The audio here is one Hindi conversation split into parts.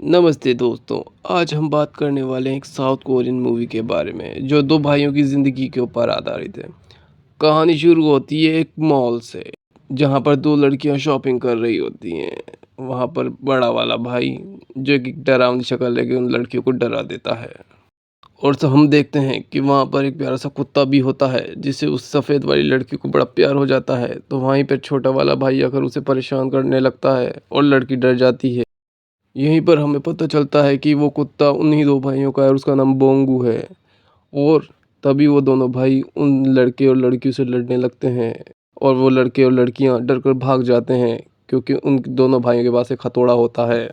नमस्ते दोस्तों। आज हम बात करने वाले हैं एक साउथ कोरियन मूवी के बारे में जो दो भाइयों की ज़िंदगी के ऊपर आधारित है। कहानी शुरू होती है एक मॉल से, जहाँ पर दो लड़कियाँ शॉपिंग कर रही होती हैं। वहाँ पर बड़ा वाला भाई जो कि डरावनी शक्ल लेके उन लड़कियों को डरा देता है। और हम देखते हैं कि वहाँ पर एक प्यारा सा कुत्ता भी होता है जिससे उस सफ़ेद वाली लड़की को बड़ा प्यार हो जाता है। तो वहीं पर छोटा वाला भाई आकर उसे परेशान करने लगता है और लड़की डर जाती है। यहीं पर हमें पता चलता है कि वो कुत्ता उन्हीं दो भाइयों का है और उसका नाम बोंगू है। और तभी वो दोनों भाई उन लड़के और लड़कियों से लड़ने लगते हैं और वो लड़के और लड़कियां डर कर भाग जाते हैं, क्योंकि उन दोनों भाइयों के पास एक हथौड़ा होता है।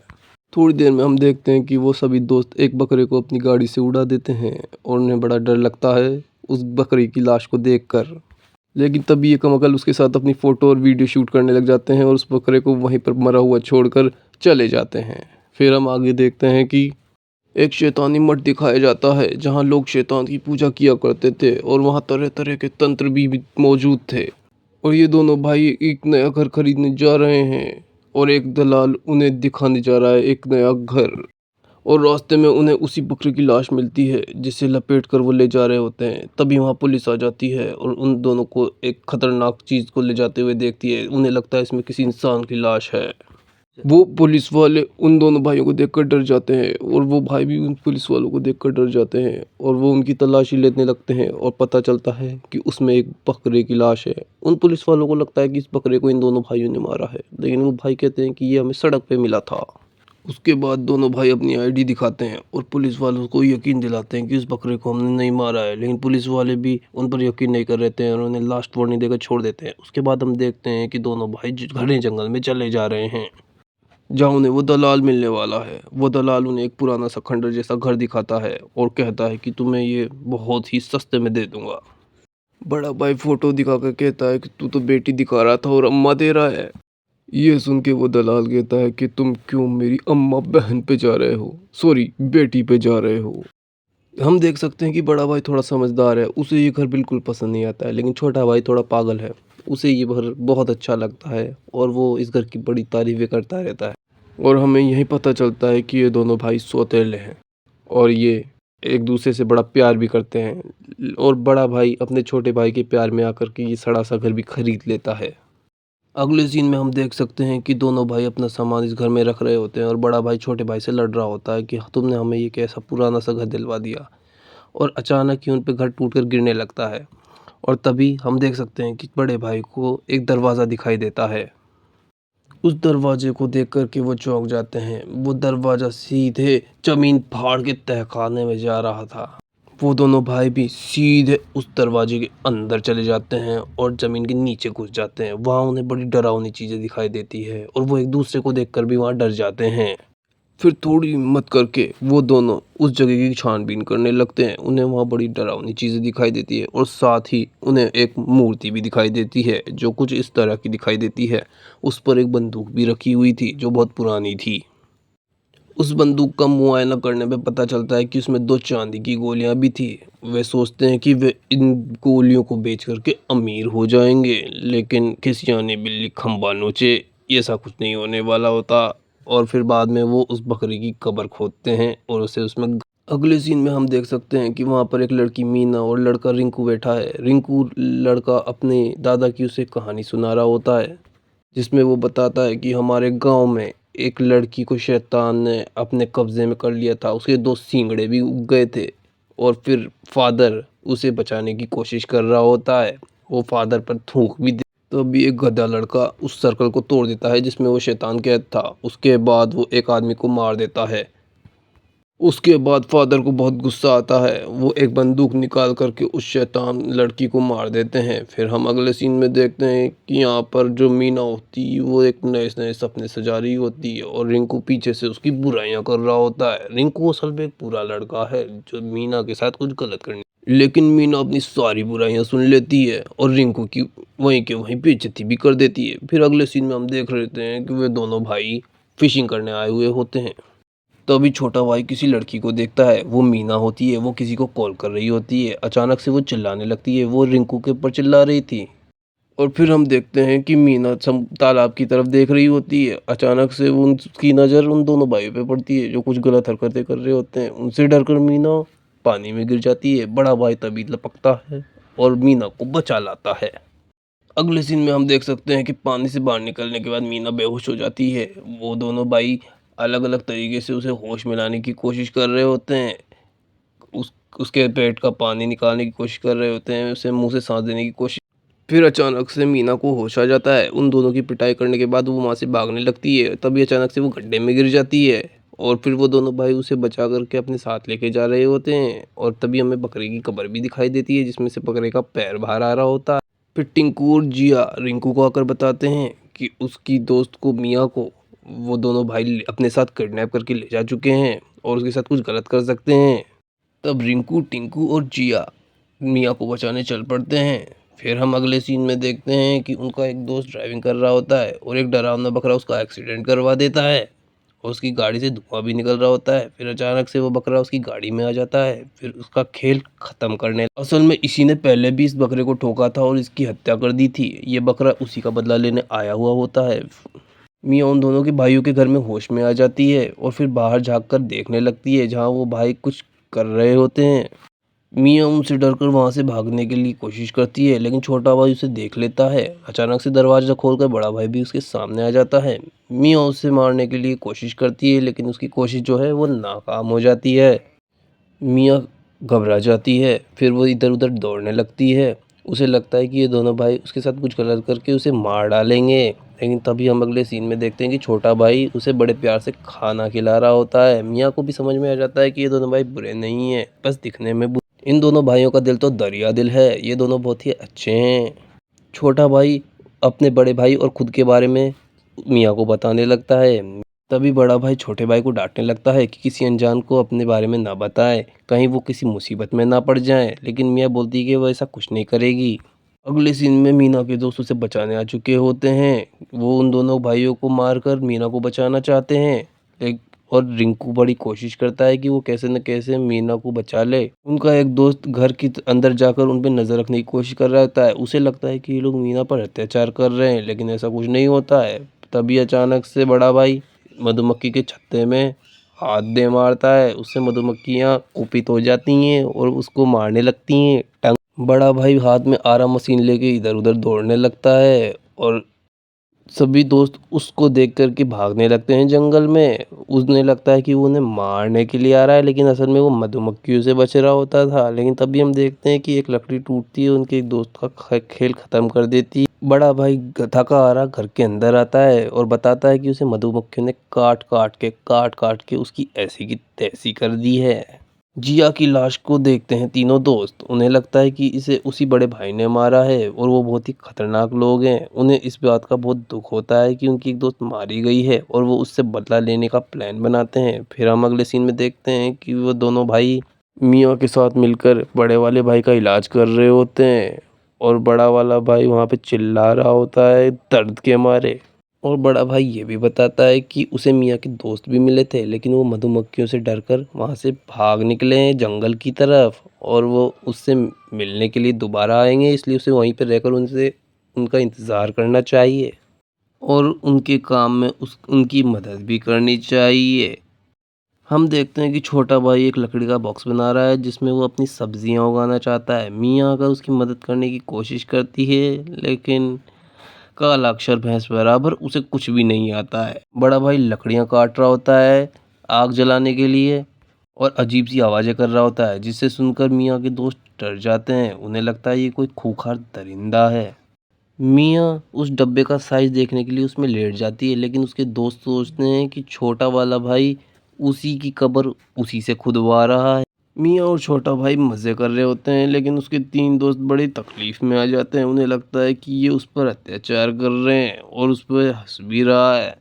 थोड़ी देर में हम देखते हैं कि वो सभी दोस्त एक बकरे को अपनी गाड़ी से उड़ा देते हैं और उन्हें बड़ा डर लगता है उस बकरी की लाश को देखकर। लेकिन तभी ये कमकल उसके साथ अपनी फ़ोटो और वीडियो शूट करने लग जाते हैं और उस बकरे को वहीं पर मरा हुआ छोड़कर चले जाते हैं। फिर हम आगे देखते हैं कि एक शैतानी मठ दिखाया जाता है जहाँ लोग शैतान की पूजा किया करते थे और वहाँ तरह तरह के तंत्र भी मौजूद थे। और ये दोनों भाई एक नया घर खरीदने जा रहे हैं और एक दलाल उन्हें दिखाने जा रहा है एक नया घर। और रास्ते में उन्हें उसी बकरे की लाश मिलती है जिसे लपेट कर वो ले जा रहे होते हैं। तभी वहाँ पुलिस आ जाती है और उन दोनों को एक खतरनाक चीज़ को ले जाते हुए देखती है। उन्हें लगता है इसमें किसी इंसान की लाश है। वो पुलिस वाले उन दोनों भाइयों को देखकर डर जाते हैं और वो भाई भी उन पुलिस वालों को देखकर डर जाते हैं और वो उनकी तलाशी लेने लगते हैं और पता चलता है कि उसमें एक बकरे की लाश है। उन पुलिस वालों को लगता है कि इस बकरे को इन दोनों भाइयों ने मारा है, लेकिन वो भाई कहते हैं कि ये हमें सड़क पे मिला था। उसके बाद दोनों भाई अपनी आईडी दिखाते हैं और पुलिस वालों को यकीन दिलाते हैं कि उस बकरे को हमने नहीं मारा है, लेकिन पुलिस वाले भी उन पर यकीन नहीं कर रहे थे और उन्हें लास्ट वार्निंग देकर छोड़ देते हैं। उसके बाद हम देखते हैं कि दोनों भाई घने जंगल में चले जा रहे हैं जहाँ उन्हें वो दलाल मिलने वाला है। वो दलाल उन्हें एक पुराना सा खंडर जैसा घर दिखाता है और कहता है कि तुम्हें ये बहुत ही सस्ते में दे दूंगा। बड़ा भाई फोटो दिखा कर कहता है कि तू तो बेटी दिखा रहा था और अम्मा दे रहा है। ये सुन के वो दलाल कहता है कि तुम क्यों मेरी अम्मा बहन पे जा रहे हो, सॉरी बेटी पे जा रहे हो। हम देख सकते हैं कि बड़ा भाई थोड़ा समझदार है, उसे ये घर बिल्कुल पसंद नहीं आता है, लेकिन छोटा भाई थोड़ा पागल है, उसे ये घर बहुत अच्छा लगता है और वो इस घर की बड़ी तारीफ़ें करता रहता है। और हमें यही पता चलता है कि ये दोनों भाई सौतेले हैं और ये एक दूसरे से बड़ा प्यार भी करते हैं और बड़ा भाई अपने छोटे भाई के प्यार में आकर के ये सड़ा सा घर भी खरीद लेता है। अगले सीन में हम देख सकते हैं कि दोनों भाई अपना सामान इस घर में रख रहे होते हैं और बड़ा भाई छोटे भाई से लड़ रहा होता है कि तुमने हमें ये कैसा पुराना सा घर दिलवा दिया। और अचानक ही उन पे घर टूटकर गिरने लगता है और तभी हम देख सकते हैं कि बड़े भाई को एक दरवाज़ा दिखाई देता है। उस दरवाजे को देख कर के वो चौंक जाते हैं। वो दरवाज़ा सीधे ज़मीन फाड़ के तहखाने में जा रहा था। वो दोनों भाई भी सीधे उस दरवाजे के अंदर चले जाते हैं और ज़मीन के नीचे घुस जाते हैं। वहाँ उन्हें बड़ी डरावनी चीज़ें दिखाई देती है और वो एक दूसरे को देखकर भी वहाँ डर जाते हैं। फिर थोड़ी हिम्मत करके वो दोनों उस जगह की छानबीन करने लगते हैं। उन्हें वहाँ बड़ी डरावनी चीज़ें दिखाई देती है और साथ ही उन्हें एक मूर्ति भी दिखाई देती है जो कुछ इस तरह की दिखाई देती है। उस पर एक बंदूक भी रखी हुई थी जो बहुत पुरानी थी। उस बंदूक का मुआयना करने पे पता चलता है कि उसमें दो चांदी की गोलियां भी थी। वे सोचते हैं कि वे इन गोलियों को बेच करके अमीर हो जाएंगे, लेकिन खिसियानी बिल्ली खंबा नोचे, ऐसा कुछ नहीं होने वाला होता। और फिर बाद में वो उस बकरी की कब्र खोदते हैं और उसे उसमें अगले सीन में हम देख सकते हैं कि वहाँ पर एक लड़की मीना और लड़का रिंकू बैठा है। रिंकू लड़का अपने दादा की उसे कहानी सुना रहा होता है, जिसमें वो बताता है कि हमारे गांव में एक लड़की को शैतान ने अपने कब्जे में कर लिया था। उसके दो सींगड़े भी उग गए थे और फिर फादर उसे बचाने की कोशिश कर रहा होता है। वो फादर पर थूक भी दे, तो अभी एक गधा लड़का उस सर्कल को तोड़ देता है जिसमें वो शैतान कैद था। उसके बाद वो एक आदमी को मार देता है। उसके बाद फादर को बहुत गुस्सा आता है। वो एक बंदूक निकाल करके उस शैतान लड़की को मार देते हैं। फिर हम अगले सीन में देखते हैं कि यहाँ पर जो मीना होती है वो एक नए नए सपने सजा रही होती है और रिंकू पीछे से उसकी बुराइयां कर रहा होता है। रिंकू असल में एक बुरा लड़का है जो मीना के साथ कुछ गलत करने, लेकिन मीना अपनी सारी बुराइयां सुन लेती है और रिंकू की वहीं के वहीं बेइज्जती भी कर देती है। फिर अगले सीन में हम देख रहे हैं कि वे दोनों भाई फिशिंग करने आए हुए होते हैं। तभी छोटा भाई किसी लड़की को देखता है। वो मीना होती है। वो किसी को कॉल कर रही होती है। अचानक से वो चिल्लाने लगती है। वो रिंकू के ऊपर चिल्ला रही थी। और फिर हम देखते हैं कि मीना तालाब की तरफ देख रही होती है। अचानक से उसकी नज़र उन दोनों भाइयों पे पड़ती है जो कुछ गलत हरकतें कर रहे होते हैं। उनसे डरकर मीना पानी में गिर जाती है। बड़ा भाई तभी लपकता है और मीना को बचा लाता है। अगले सीन में हम देख सकते हैं कि पानी से बाहर निकलने के बाद मीना बेहोश हो जाती है। वो दोनों भाई अलग अलग तरीके से उसे होश में लाने की कोशिश कर रहे होते हैं। उसके पेट का पानी निकालने की कोशिश कर रहे होते हैं, उसे मुंह से सांस देने की कोशिश। फिर अचानक से मीना को होश आ जाता है। उन दोनों की पिटाई करने के बाद वो वहाँ से भागने लगती है। तभी अचानक से वो गड्ढे में गिर जाती है और फिर वो दोनों भाई उसे बचा करके अपने साथ लेके जा रहे होते हैं। और तभी हमें बकरे की कब्र भी दिखाई देती है जिसमें से बकरे का पैर बाहर आ रहा होता है। फिर टिंकू और जिया रिंकू को आकर बताते हैं कि उसकी दोस्त को मियाँ को वो दोनों भाई अपने साथ किडनैप करके ले जा चुके हैं और उसके साथ कुछ गलत कर सकते हैं। तब रिंकू, टिंकू और जिया मियाँ को बचाने चल पड़ते हैं। फिर हम अगले सीन में देखते हैं कि उनका एक दोस्त ड्राइविंग कर रहा होता है और एक डरावना बकरा उसका एक्सीडेंट करवा देता है और उसकी गाड़ी से धुआं भी निकल रहा होता है। फिर अचानक से वो बकरा उसकी गाड़ी में आ जाता है। फिर उसका खेल खत्म करने, असल में इसी ने पहले भी इस बकरे को ठोका था और इसकी हत्या कर दी थी। ये बकरा उसी का बदला लेने आया हुआ होता है। मियाँ उन दोनों के भाइयों के घर में होश में आ जाती है और फिर बाहर झाँक कर देखने लगती है जहाँ वो भाई कुछ कर रहे होते हैं। मियाँ उनसे डरकर वहाँ से भागने के लिए कोशिश करती है लेकिन छोटा भाई उसे देख लेता है। अचानक से दरवाज़ा खोलकर बड़ा भाई भी उसके सामने आ जाता है। मियाँ उसे मारने के लिए कोशिश करती है लेकिन उसकी कोशिश जो है वो नाकाम हो जाती है। मियाँ घबरा जाती है। फिर वो इधर उधर दौड़ने लगती है। उसे लगता है कि ये दोनों भाई उसके साथ कुछ गलत करके उसे मार डालेंगे। लेकिन तभी हम अगले सीन में देखते हैं कि छोटा भाई उसे बड़े प्यार से खाना खिला रहा होता है। मियाँ को भी समझ में आ जाता है कि ये दोनों भाई बुरे नहीं हैं, बस दिखने में इन दोनों भाइयों का दिल तो दरिया दिल है। ये दोनों बहुत ही अच्छे हैं। छोटा भाई अपने बड़े भाई और खुद के बारे में मियाँ को बताने लगता है। तभी बड़ा भाई छोटे भाई को डांटने लगता है कि किसी अनजान को अपने बारे में ना बताए, कहीं वो किसी मुसीबत में ना पड़ जाए। लेकिन मियाँ बोलती है कि वो ऐसा कुछ नहीं करेगी। अगले सीन में मीना के दोस्त उसे बचाने आ चुके होते हैं। वो उन दोनों भाइयों को मारकर मीना को बचाना चाहते हैं। एक और रिंकू बड़ी कोशिश करता है कि वो कैसे न कैसे मीना को बचा ले। उनका एक दोस्त घर की अंदर जाकर उन पे नज़र रखने की कोशिश कर रहा होता है। उसे लगता है कि ये लोग मीना पर अत्याचार कर रहे हैं लेकिन ऐसा कुछ नहीं होता है। तभी अचानक से बड़ा भाई मधुमक्खी के छत्ते में हाथ दे मारता है। उससे मधुमक्खियाँ कुपित हो जाती हैं और उसको मारने लगती हैं। बड़ा भाई हाथ में आरा मशीन लेके इधर उधर दौड़ने लगता है और सभी दोस्त उसको देख कर के भागने लगते हैं जंगल में। उन्हें लगता है कि वो उन्हें मारने के लिए आ रहा है लेकिन असल में वो मधुमक्खियों से बच रहा होता था। लेकिन तभी हम देखते हैं कि एक लकड़ी टूटती है, उनके एक दोस्त का खेल खत्म कर देती है। बड़ा भाई थका हारा घर के अंदर आता है और बताता है कि उसे मधुमक्खियों ने काट काट के उसकी ऐसी की तैसी कर दी है। जिया की लाश को देखते हैं तीनों दोस्त। उन्हें लगता है कि इसे उसी बड़े भाई ने मारा है और वो बहुत ही खतरनाक लोग हैं। उन्हें इस बात का बहुत दुख होता है कि उनकी एक दोस्त मारी गई है और वो उससे बदला लेने का प्लान बनाते हैं। फिर हम अगले सीन में देखते हैं कि वो दोनों भाई मियाँ के साथ मिलकर बड़े वाले भाई का इलाज कर रहे होते हैं और बड़ा वाला भाई वहाँ पे चिल्ला रहा होता है दर्द के मारे। और बड़ा भाई ये भी बताता है कि उसे मियाँ के दोस्त भी मिले थे लेकिन वो मधुमक्खियों से डरकर वहाँ से भाग निकले हैं जंगल की तरफ और वो उससे मिलने के लिए दोबारा आएंगे, इसलिए उसे वहीं पर रहकर उनसे उनका इंतज़ार करना चाहिए और उनके काम में उनकी मदद भी करनी चाहिए। हम देखते हैं कि छोटा भाई एक लकड़ी का बॉक्स बना रहा है जिसमें वो अपनी सब्जियां उगाना चाहता है। मियाँ अगर उसकी मदद करने की कोशिश करती है लेकिन काला अक्षर भैंस बराबर, उसे कुछ भी नहीं आता है। बड़ा भाई लकड़ियाँ काट रहा होता है आग जलाने के लिए और अजीब सी आवाज़ें कर रहा होता है जिससे सुनकर मियाँ के दोस्त डर जाते हैं। उन्हें लगता है ये कोई खूंखार दरिंदा है। मियाँ उस डब्बे का साइज देखने के लिए उसमें लेट जाती है लेकिन उसके दोस्त सोचते हैं कि छोटा वाला भाई उसी की कब्र उसी से खुदवा रहा है। मियाँ और छोटा भाई मज़े कर रहे होते हैं लेकिन उसके तीन दोस्त बड़ी तकलीफ़ में आ जाते हैं। उन्हें लगता है कि ये उस पर अत्याचार कर रहे हैं और उस पर हंस भी रहा है।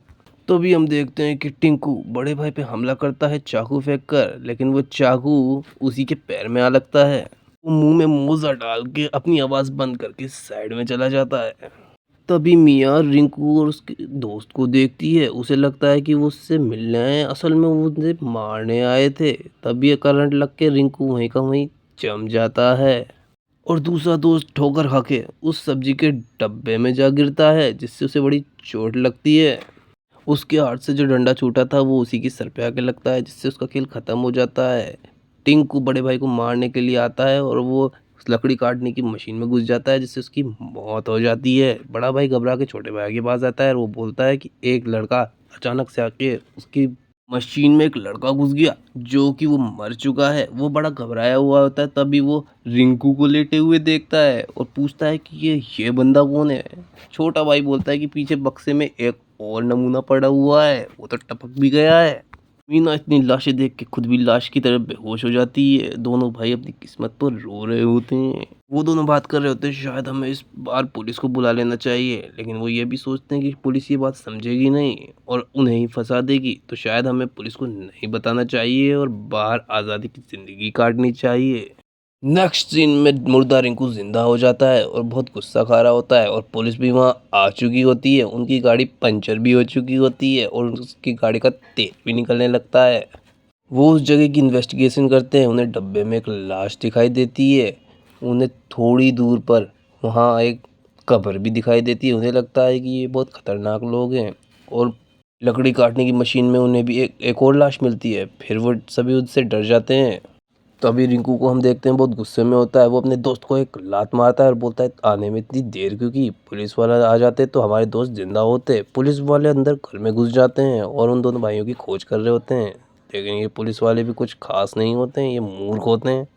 तो भी हम देखते हैं कि टिंकू बड़े भाई पे हमला करता है चाकू फेंक कर, लेकिन वो चाकू उसी के पैर में आ लगता है। वो मुंह में मोजा डाल के अपनी आवाज़ बंद करके साइड में चला जाता है। तभी मियाँ रिंकू और उसके दोस्त को देखती है। उसे लगता है कि वो उससे मिलने आए हैं, असल में वो उसे मारने आए थे। तभी ये करंट लग के रिंकू वहीं का वहीं जम जाता है और दूसरा दोस्त ठोकर खा के उस सब्जी के डब्बे में जा गिरता है, जिससे उसे बड़ी चोट लगती है। उसके हाथ से जो डंडा छूटा था वो उसी के सर पे आके लगता है, जिससे उसका खेल खत्म हो जाता है। टिंकू बड़े भाई को मारने के लिए आता है और वो उस लकड़ी काटने की मशीन में घुस जाता है, जिससे उसकी मौत हो जाती है। बड़ा भाई घबरा के छोटे भाई के पास आता है और वो बोलता है कि एक लड़का अचानक से आके उसकी मशीन में एक लड़का घुस गया जो कि वो मर चुका है। वो बड़ा घबराया हुआ होता है, तभी वो रिंकू को लेटे हुए देखता है और पूछता है कि ये बंदा कौन है। छोटा भाई बोलता है कि पीछे बक्से में एक और नमूना पड़ा हुआ है, वो तो टपक भी गया है। मीना इतनी लाशें देख के खुद भी लाश की तरह बेहोश हो जाती है। दोनों भाई अपनी किस्मत पर रो रहे होते हैं। वो दोनों बात कर रहे होते हैं, शायद हमें इस बार पुलिस को बुला लेना चाहिए, लेकिन वो ये भी सोचते हैं कि पुलिस ये बात समझेगी नहीं और उन्हें ही फंसा देगी, तो शायद हमें पुलिस को नहीं बताना चाहिए और बाहर आज़ादी की ज़िंदगी काटनी चाहिए। नेक्स्ट सीन में मुर्दा रिंकू जिंदा हो जाता है और बहुत गुस्सा खा रहा होता है और पुलिस भी वहाँ आ चुकी होती है। उनकी गाड़ी पंचर भी हो चुकी होती है और उसकी गाड़ी का तेल भी निकलने लगता है। वो उस जगह की इन्वेस्टिगेशन करते हैं। उन्हें डब्बे में एक लाश दिखाई देती है। उन्हें थोड़ी दूर पर वहाँ एक कब्र भी दिखाई देती है। उन्हें लगता है कि ये बहुत खतरनाक लोग हैं और लकड़ी काटने की मशीन में उन्हें भी एक और लाश मिलती है। फिर वो सभी उससे डर जाते हैं। तभी रिंकू को हम देखते हैं बहुत गुस्से में होता है। वो अपने दोस्त को एक लात मारता है और बोलता है आने में इतनी देर क्यों की, पुलिस वाला आ जाते तो हमारे दोस्त जिंदा होते। पुलिस वाले अंदर घर में घुस जाते हैं और उन दोनों भाइयों की खोज कर रहे होते हैं, लेकिन ये पुलिस वाले भी कुछ खास नहीं होते हैं, ये मूर्ख होते हैं।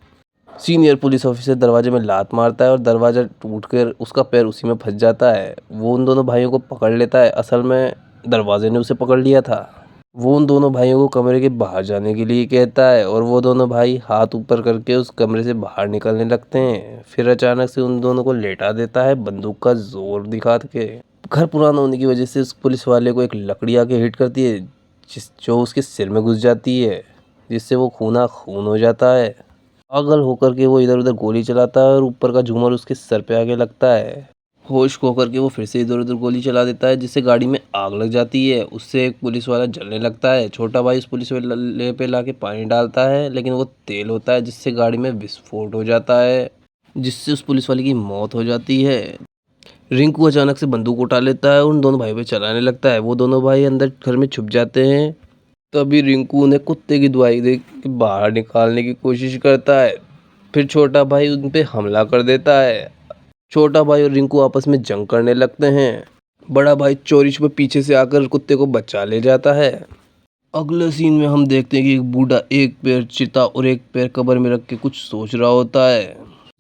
सीनियर पुलिस ऑफिसर दरवाजे में लात मारता है और दरवाज़ा टूट कर उसका पैर उसी में फंस जाता है। वो उन दोनों भाइयों को पकड़ लेता है, असल में दरवाजे ने उसे पकड़ लिया था। वो उन दोनों भाइयों को कमरे के बाहर जाने के लिए कहता है और वो दोनों भाई हाथ ऊपर करके उस कमरे से बाहर निकलने लगते हैं। फिर अचानक से उन दोनों को लेटा देता है बंदूक का जोर दिखा के। घर पुराना होने की वजह से उस पुलिस वाले को एक लकड़ी आके हिट करती है, जो उसके सिर में घुस जाती है, जिससे वो खूना खून हो जाता है। पागल होकर के वो इधर उधर गोली चलाता है और ऊपर का झूमर उसके सर पे आके लगता है। होश खो करके वो फिर से इधर उधर गोली चला देता है, जिससे गाड़ी में आग लग जाती है। उससे एक पुलिस वाला जलने लगता है। छोटा भाई उस पुलिस वाले पे लाके पानी डालता है, लेकिन वो तेल होता है, जिससे गाड़ी में विस्फोट हो जाता है, जिससे उस पुलिस वाले की मौत हो जाती है। रिंकू अचानक से बंदूक उठा लेता है और उन दोनों भाई पे चलाने लगता है। वो दोनों भाई अंदर घर में छुप जाते हैं। तभी रिंकू उन्हें कुत्ते की दवाई दे के बाहर निकालने की कोशिश करता है। फिर छोटा भाई उन पे हमला कर देता है। छोटा भाई और रिंकू आपस में जंग करने लगते हैं। बड़ा भाई चोरी छुपे पीछे से आकर कुत्ते को बचा ले जाता है। अगले सीन में हम देखते हैं कि एक बूढ़ा एक पैर चिता और एक पैर कब्र में रख के कुछ सोच रहा होता है।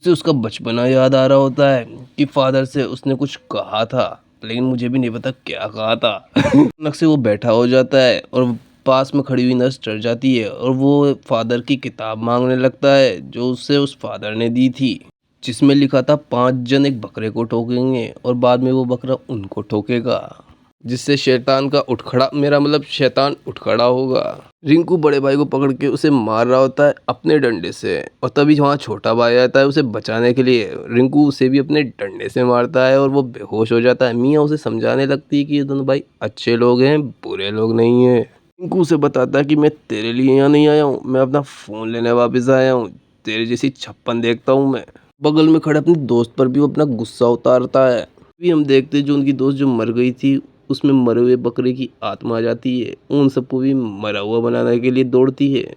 उसे उसका बचपना याद आ रहा होता है कि फादर से उसने कुछ कहा था, लेकिन मुझे भी नहीं पता क्या कहा था। अचानक से वो बैठा हो जाता है और पास में खड़ी हुई नर्स डर जाती है और वो फादर की किताब मांगने लगता है जो उसे उस फादर ने दी थी, जिसमें लिखा था 5 जन एक बकरे को ठोकेंगे और बाद में वो बकरा उनको ठोकेगा, जिससे शैतान का उठखड़ा मेरा मतलब शैतान उठ खड़ा होगा। रिंकू बड़े भाई को पकड़ के उसे मार रहा होता है अपने डंडे से और तभी वहाँ छोटा भाई आता है उसे बचाने के लिए। रिंकू उसे भी अपने डंडे से मारता है और वो बेहोश हो जाता है। मियाँ उसे समझाने लगती है कि ये दोनों भाई अच्छे लोग हैं, बुरे लोग नहीं हैं। रिंकू उसे बताता है कि मैं तेरे लिए यहाँ नहीं आया हूँ, मैं अपना फ़ोन लेने वापस आया हूँ। तेरे जैसी छप्पन देखता हूँ मैं। बगल में खड़े अपने दोस्त पर भी वो अपना गुस्सा उतारता है। भी हम देखते हैं जो उनकी दोस्त जो मर गई थी, उसमें मरे हुए बकरे की आत्मा आ जाती है, उन सबको भी मरा हुआ बनाने के लिए दौड़ती है।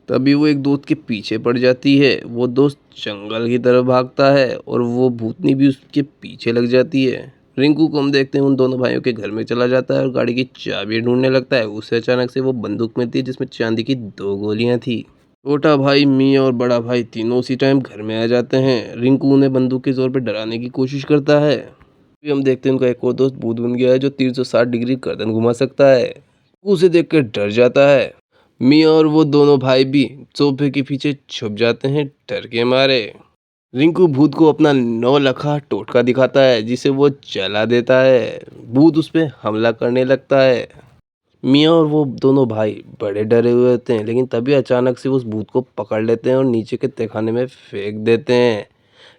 तभी वो एक दोस्त के पीछे पड़ जाती है। वो दोस्त जंगल की तरफ भागता है और वो भूतनी भी उसके पीछे लग जाती है। रिंकू को हम देखते हैं उन दोनों भाइयों के घर में चला जाता है और गाड़ी की चाबी ढूंढने लगता है। उसे अचानक से वो बंदूक मिलती है जिसमें चांदी की 2 गोलियां थी। छोटा भाई, मियाँ और बड़ा भाई तीनों उसी टाइम घर में आ जाते हैं। रिंकू उन्हें बंदूक के जोर पे डराने की कोशिश करता है। फिर हम देखते हैं उनका एक और दोस्त भूत बन गया है जो 360 डिग्री गर्दन घुमा सकता है। वो उसे देख कर डर जाता है। मियाँ और वो दोनों भाई भी सोफे के पीछे छुप जाते हैं डर के मारे। रिंकू भूत को अपना 9 लखा टोटका दिखाता है जिसे वो जला देता है। भूत उस पर हमला करने लगता है। मियाँ और वो दोनों भाई बड़े डरे हुए होते हैं, लेकिन तभी अचानक से उस भूत को पकड़ लेते हैं और नीचे के तहखाने में फेंक देते हैं।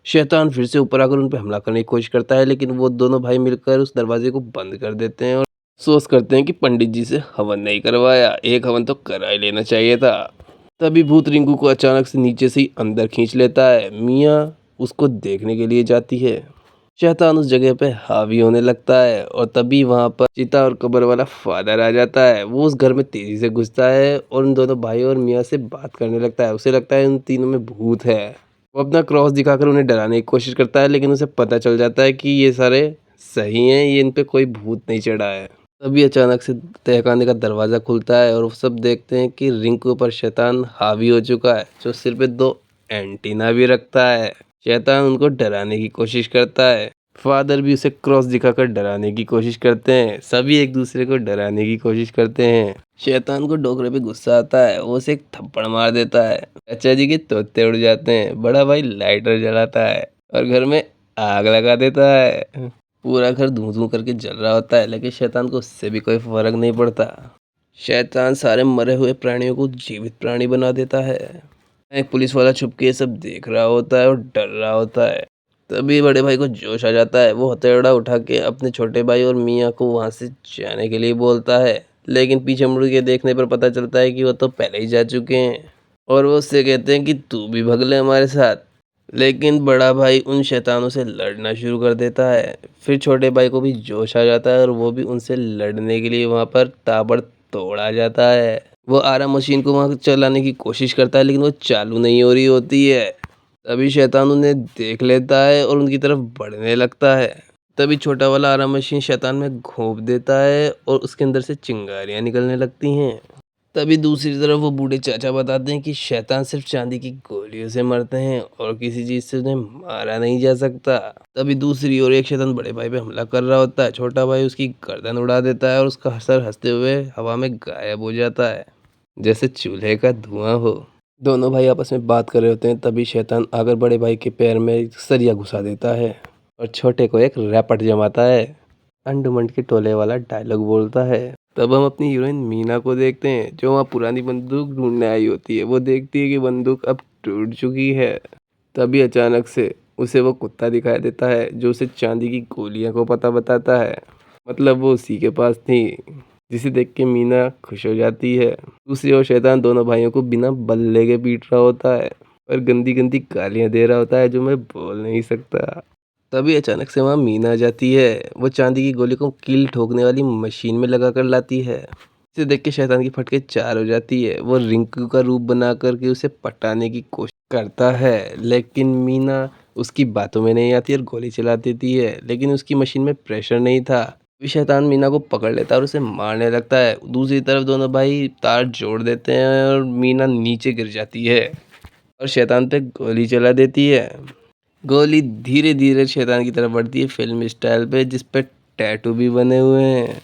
शैतान फिर से ऊपर आकर उन पर हमला करने की कोशिश करता है, लेकिन वो दोनों भाई मिलकर उस दरवाजे को बंद कर देते हैं और अफसोस करते हैं कि पंडित जी से हवन नहीं करवाया, एक हवन तो करा ही लेना चाहिए था। तभी भूत रिंकू को अचानक से नीचे से ही अंदर खींच लेता है। मियाँ उसको देखने के लिए जाती है। शैतान उस जगह पे हावी होने लगता है और तभी वहाँ पर चीता और कब्र वाला फादर आ जाता है। वो उस घर में तेजी से घुसता है और उन दोनों भाई और मियाँ से बात करने लगता है। उसे लगता है उन तीनों में भूत है। वो अपना क्रॉस दिखाकर उन्हें डराने की कोशिश करता है, लेकिन उसे पता चल जाता है कि ये सारे सही हैं, ये इन पे कोई भूत नहीं चढ़ा है। तभी अचानक से तहखाने का दरवाज़ा खुलता है और वो सब देखते हैं कि रिंग के ऊपर शैतान हावी हो चुका है, जो सिर पे 2 एंटीना भी रखता है। शैतान उनको डराने की कोशिश करता है। फादर भी उसे क्रॉस दिखाकर डराने की कोशिश करते हैं। सभी एक दूसरे को डराने की कोशिश करते हैं। शैतान को डोकरे पे गुस्सा आता है, वो उसे एक थप्पड़ मार देता है। चाचा जी के तोते उड़ जाते हैं। बड़ा भाई लाइटर जलाता है और घर में आग लगा देता है। पूरा घर धूं धूं करके जल रहा होता है, लेकिन शैतान को उससे भी कोई फर्क नहीं पड़ता। शैतान सारे मरे हुए प्राणियों को जीवित प्राणी बना देता है। एक पुलिस वाला छुप के ये सब देख रहा होता है और डर रहा होता है। तभी बड़े भाई को जोश आ जाता है। वो हथौड़ा उठा के अपने छोटे भाई और मियाँ को वहां से जाने के लिए बोलता है, लेकिन पीछे मुड़ के देखने पर पता चलता है कि वो तो पहले ही जा चुके हैं और वो उससे कहते हैं कि तू भी भग ले हमारे साथ। लेकिन बड़ा भाई उन शैतानों से लड़ना शुरू कर देता है। फिर छोटे भाई को भी जोश आ जाता है और वो भी उनसे लड़ने के लिए वहाँ पर ताबड़तोड़ आ जाता है। वो आरा मशीन को वहाँ चलाने की कोशिश करता है, लेकिन वो चालू नहीं हो रही होती है। तभी शैतान उन्हें देख लेता है और उनकी तरफ बढ़ने लगता है। तभी छोटा वाला आरा मशीन शैतान में घोंप देता है और उसके अंदर से चिंगारियाँ निकलने लगती हैं। तभी दूसरी तरफ वो बूढ़े चाचा बताते हैं कि शैतान सिर्फ चांदी की गोलियों से मरते हैं और किसी चीज से उन्हें मारा नहीं जा सकता। तभी दूसरी ओर एक शैतान बड़े भाई पे हमला कर रहा होता है। छोटा भाई उसकी गर्दन उड़ा देता है और उसका सर हंसते हुए हवा में गायब हो जाता है, जैसे चूल्हे का धुआं हो। दोनों भाई आपस में बात कर रहे होते हैं। तभी शैतान आकर बड़े भाई के पैर में सरिया घुसा देता है और छोटे को एक रैपट जमाता है। अंडुमंड के टोले वाला डायलॉग बोलता है। तब हम अपनी हीरोइन मीना को देखते हैं, जो वहाँ पुरानी बंदूक ढूंढने आई होती है। वो देखती है कि बंदूक अब टूट चुकी है। तभी अचानक से उसे वो कुत्ता दिखाई देता है, जो उसे चांदी की गोलियां को पता बताता है। मतलब वो उसी के पास थी, जिसे देख के मीना खुश हो जाती है। दूसरी ओर शैतान दोनों भाइयों को बिना बल्ले के पीट रहा होता है और गंदी गंदी गालियां दे रहा होता है, जो मैं बोल नहीं सकता। तभी अचानक से वहाँ मीना आ जाती है। वो चांदी की गोली को कील ठोकने वाली मशीन में लगा कर लाती है। इसे देख के शैतान की फटके 4 हो जाती है। वो रिंकू का रूप बना करके उसे पटाने की कोशिश करता है, लेकिन मीना उसकी बातों में नहीं आती और गोली चला देती है। लेकिन उसकी मशीन में प्रेशर नहीं था। अभी शैतान मीना को पकड़ लेता है और उसे मारने लगता है। दूसरी तरफ दोनों भाई तार जोड़ देते हैं और मीना नीचे गिर जाती है और शैतान पे गोली चला देती है। गोली धीरे धीरे शैतान की तरफ बढ़ती है, फिल्म स्टाइल पे, जिस पे टैटू भी बने हुए हैं।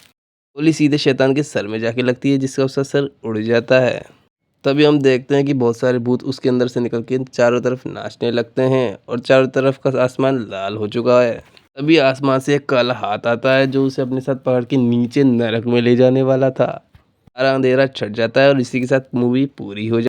गोली सीधे शैतान के सर में जाके लगती है, जिसका उसका सर उड़ जाता है। तभी हम देखते हैं कि बहुत सारे भूत उसके अंदर से निकल के चारों तरफ नाचने लगते हैं और चारों तरफ का आसमान लाल हो चुका है। तभी आसमान से एक काला हाथ आता है, जो उसे अपने साथ पकड़ के नीचे नरक में ले जाने वाला था। सारा अंधेरा छट जाता है और इसी के साथ मूवी पूरी हो जाती है।